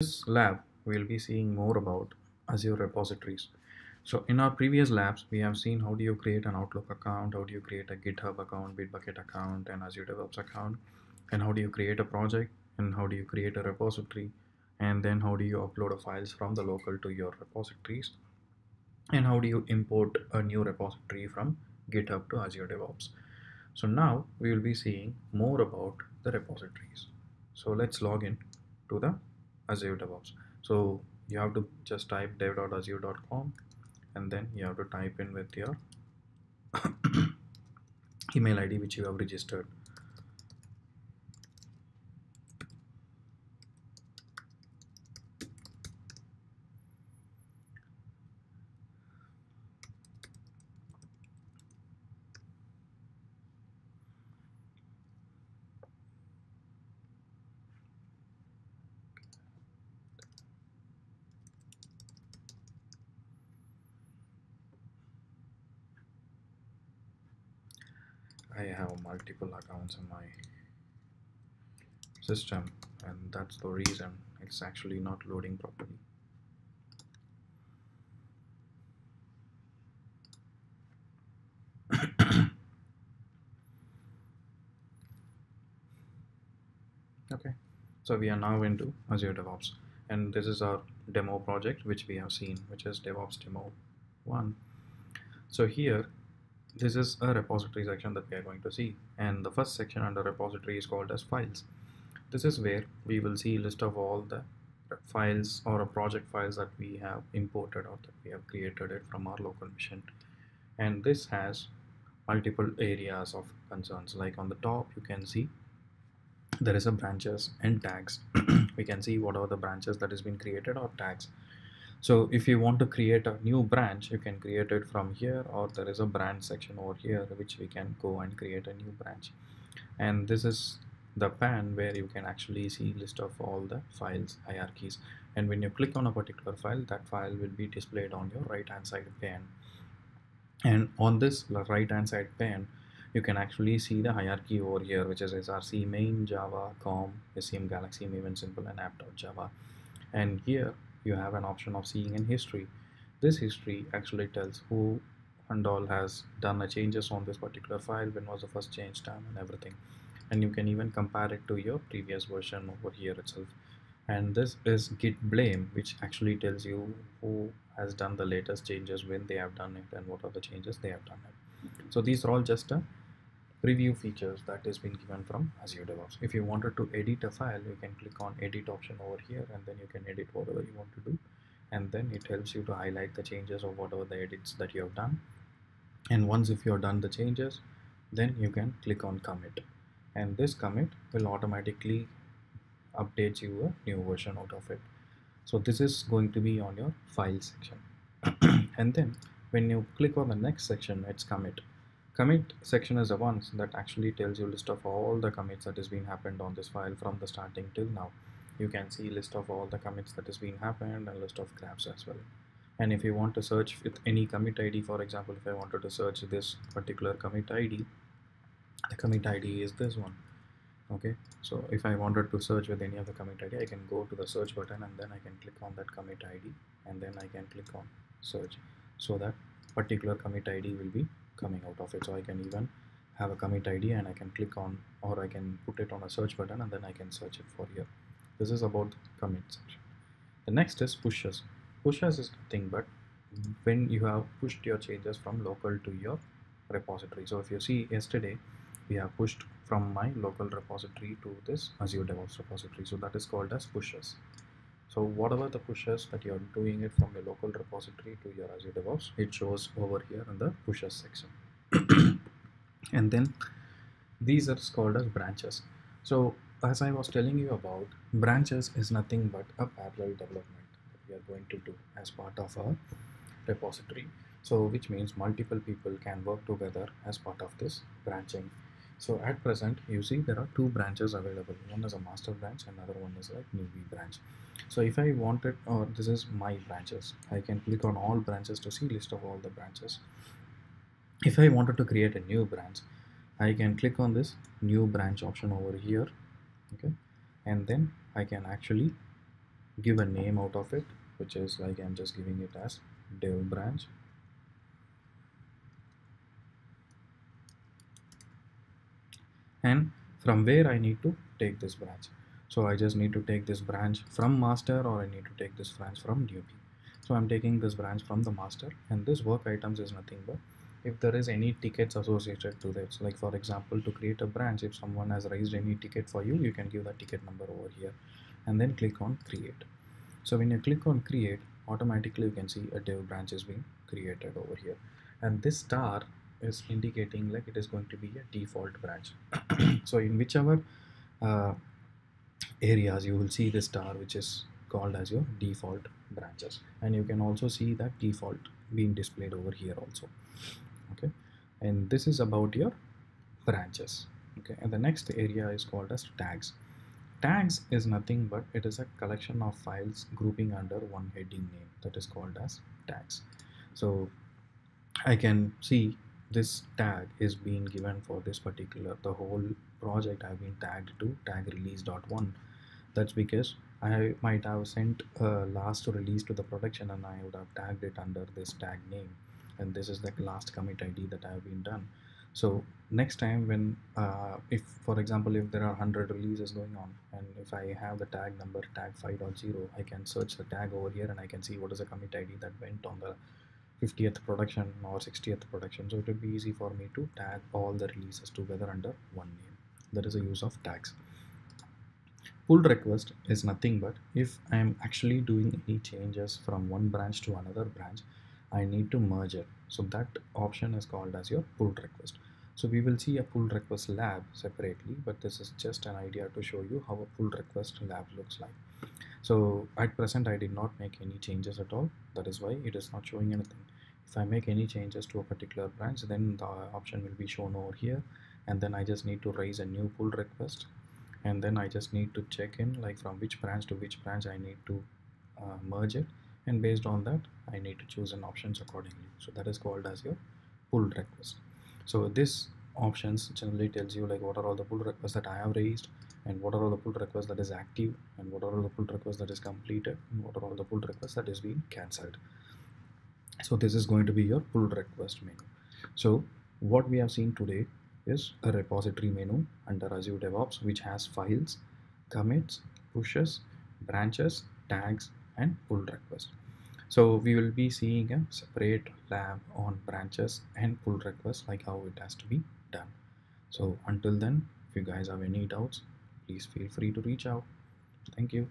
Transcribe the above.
This lab, we'll be seeing more about Azure repositories. So in our previous labs, we have seen how do you create an Outlook account, how do you create a GitHub account, Bitbucket account, and Azure DevOps account, and how do you create a project, and how do you create a repository, and then how do you upload a files from the local to your repositories, and how do you import a new repository from GitHub to Azure DevOps. So now we will be seeing more about the repositories. So let's log in to the Azure DevOps. So you have to just type dev.azure.com and then you have to type in with your email ID which you have registered. I have multiple accounts in my system and that's the reason it's actually not loading properly. Okay, so we are now into Azure DevOps and this is our demo project which we have seen, which is DevOps Demo 1. So here this is a repository section that we are going to see, and the first section under repository is called as files. This is where we will see a list of all the files or project files that we have imported or that we have created it from our local machine. And this has multiple areas of concerns. Like on the top you can see there is a branches and tags. We can see what are the branches that has been created or tags. So if you want to create a new branch, you can create it from here, or there is a branch section over here which we can go and create a new branch. And this is the pane where you can actually see list of all the files hierarchies, and when you click on a particular file, that file will be displayed on your right hand side pane. And on this right hand side pane you can actually see the hierarchy over here, which is src main, java, com, scm, galaxy, maven, simple, and app.java. And here you have an option of seeing in history. This history actually tells who and all has done the changes on this particular file, when was the first change time, and everything. And you can even compare it to your previous version over here itself. And this is git blame, which actually tells you who has done the latest changes, when they have done it, and what are the changes they have done it. So these are all just a preview features that has been given from Azure DevOps. If you wanted to edit a file, you can click on edit option over here, and then you can edit whatever you want to do, and then it helps you to highlight the changes of whatever the edits that you have done. And once if you have done the changes, then you can click on commit, and this commit will automatically update you a new version out of it. So this is going to be on your file section. And then when you click on the next section, it's commit. Commit section is the ones that actually tells you list of all the commits that has been happened on this file from the starting till now. You can see list of all the commits that has been happened and list of grabs as well. And if you want to search with any commit ID, for example, if I wanted to search this particular commit ID, the commit ID is this one. Okay, so if I wanted to search with any of the commit ID, I can go to the search button and then I can click on that commit ID, and then I can click on search, so that particular commit ID will be coming out of it. So I can even have a commit ID and I can click on, or I can put it on a search button and then I can search it for here. This is about commit section. The next is pushes. Pushes is nothing but when you have pushed your changes from local to your repository. So if you see yesterday, we have pushed from my local repository to this Azure DevOps repository. So that is called as pushes. So whatever the pushes that you are doing it from your local repository to your Azure DevOps, it shows over here in the pushes section. And then these are called as branches. So as I was telling you about, branches is nothing but a parallel development that we are going to do as part of our repository. So which means multiple people can work together as part of this branching. So at present you see there are two branches available. One is a master branch, another one is like newbie branch. So if I wanted, or this is my branches, I can click on all branches to see list of all the branches. If I wanted to create a new branch, I can click on this new branch option over here. Okay, and then I can actually give a name out of it, which is like I'm just giving it as dev branch. And from where I need to take this branch. So I just need to take this branch from master, or I need to take this branch from newbie. So I'm taking this branch from the master, and this work items is nothing but if there is any tickets associated to this. Like for example, to create a branch, if someone has raised any ticket for you, you can give that ticket number over here and then click on create. So when you click on create, automatically you can see a dev branch is being created over here, and this star is indicating like it is going to be a default branch. So in whichever uh, areas you will see this star which is called as your default branches, and you can also see that default being displayed over here also. Okay, and this is about your branches. Okay, and the next area is called as tags. Tags is nothing but it is a collection of files grouping under one heading name, that is called as tags. So I can see this tag is being given for this particular, the whole project I've been tagged to tag release.1. That's because I might have sent last release to the production, and I would have tagged it under this tag name, and this is the last commit ID that I have been done. So next time when if for example if there are 100 releases going on, and if I have the tag number tag 5.0, I can search the tag over here and I can see what is the commit ID that went on the 50th production or 60th production. So it would be easy for me to tag all the releases together under one name. That is a use of tags. Pull request is nothing but if I am actually doing any changes from one branch to another branch, I need to merge it. So that option is called as your pull request. So we will see a pull request lab separately, but this is just an idea to show you how a pull request lab looks like. So at present I did not make any changes at all. That is why it is not showing anything. If I make any changes to a particular branch, then the option will be shown over here, and then I just need to raise a new pull request, and then I just need to check in like from which branch to which branch I need to merge it, and based on that I need to choose an options accordingly. So that is called as your pull request. So this options generally tells you like what are all the pull requests that I have raised, and what are all the pull requests that is active, and what are all the pull requests that is completed, and what are all the pull requests that is being cancelled. So this is going to be your pull request menu. So what we have seen today is a repository menu under Azure DevOps, which has files, commits, pushes, branches, tags, and pull requests. So we will be seeing a separate lab on branches and pull requests, like how it has to be done. So until then, if you guys have any doubts, please feel free to reach out. Thank you.